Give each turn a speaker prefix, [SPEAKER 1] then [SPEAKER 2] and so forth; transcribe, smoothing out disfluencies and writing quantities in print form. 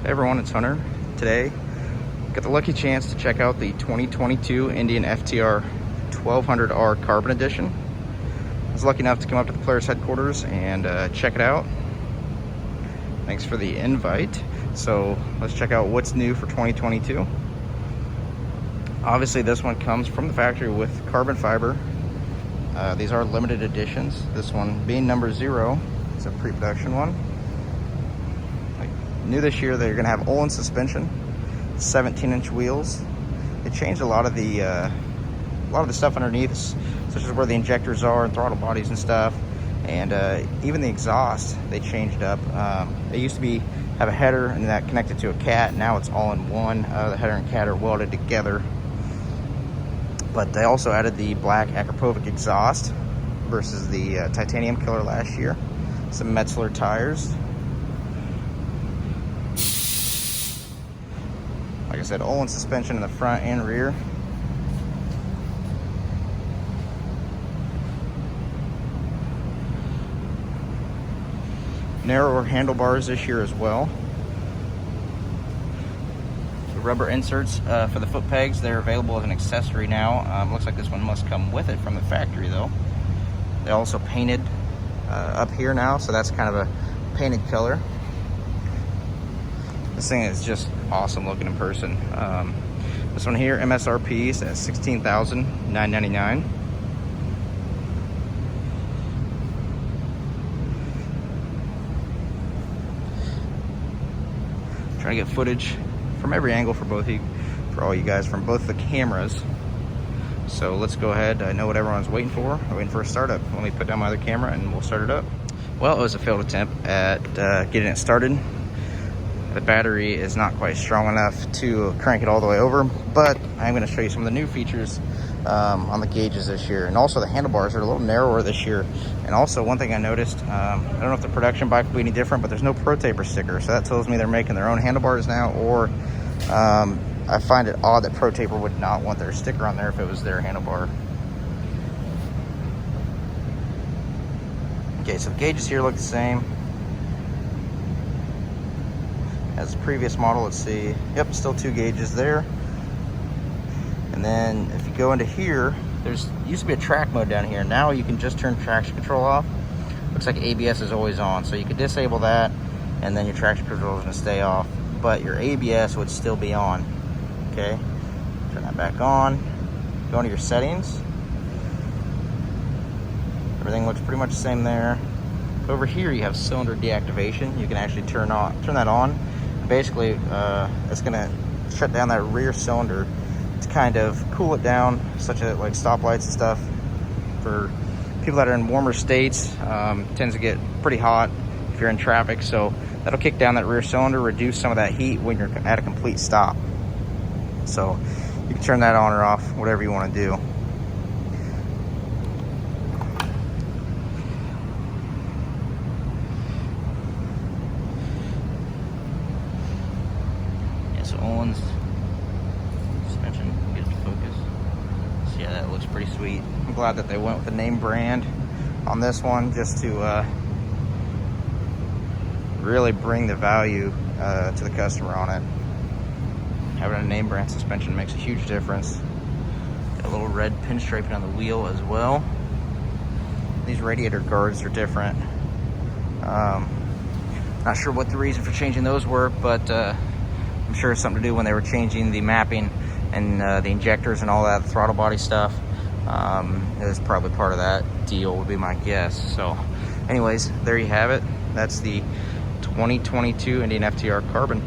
[SPEAKER 1] Hey everyone, it's Hunter. Today, got the lucky chance to check out the 2022 Indian FTR 1200R Carbon Edition. I was lucky enough to come up to the Polaris headquarters and check it out. Thanks for the invite. So let's check out what's new for 2022. Obviously this one comes from the factory with carbon fiber. These are limited editions. This one being number 0, it's a pre-production one. New this year, they're going to have Olin suspension, 17-inch wheels. They changed a lot of the stuff underneath, such as where the injectors are and throttle bodies and stuff, and even the exhaust they changed up. They used to have a header and that connected to a cat. Now it's all in one. The header and cat are welded together. But they also added the black Akrapovic exhaust versus the titanium killer last year. Some Metzler tires. Like I said, Olin suspension in the front and rear. Narrower handlebars this year as well. The rubber inserts for the foot pegs, they're available as an accessory now. Looks like this one must come with it from the factory though. They also painted up here now, so that's kind of a painted color. This thing is just awesome looking in person. This one here, MSRP is at $16,999. Trying to get footage from every angle for all you guys from both the cameras. So let's go ahead. I know what everyone's waiting for. We're waiting for a startup. Let me put down my other camera and we'll start it up. Well, it was a failed attempt at getting it started. The battery is not quite strong enough to crank it all the way over, but I'm going to show you some of the new features on the gauges this year. And also the handlebars are a little narrower this year. And also one thing I noticed, I don't know if the production bike will be any different, but there's no Pro Taper sticker. So that tells me they're making their own handlebars now, or I find it odd that Pro Taper would not want their sticker on there if it was their handlebar. Okay, so the gauges here look the same as the previous model. Let's see. Yep, still 2 gauges there. And then if you go into here, there's used to be a track mode down here. Now you can just turn traction control off. Looks like ABS is always on, so you could disable that, and then your traction control is going to stay off, but your ABS would still be on. Okay, turn that back on. Go into your settings. Everything looks pretty much the same there. Over here you have cylinder deactivation. You can actually turn that on. Basically, it's going to shut down that rear cylinder to kind of cool it down, such as like stoplights and stuff. For people that are in warmer states, tends to get pretty hot if you're in traffic, so that'll kick down that rear cylinder, reduce some of that heat when you're at a complete stop. So you can turn that on or off, whatever you want to do. So Olin's suspension, get it to focus. So yeah, that looks pretty sweet. I'm glad that they went with the name brand on this one, just to really bring the value to the customer on it. Having a name brand suspension makes a huge difference. Got a little red pinstriping on the wheel as well. These radiator guards are different. Not sure what the reason for changing those were, but I'm sure it's something to do when they were changing the mapping and the injectors and all that, the throttle body stuff. It was probably part of that deal, would be my guess. So anyways, there you have it. That's the 2022 Indian FTR Carbon.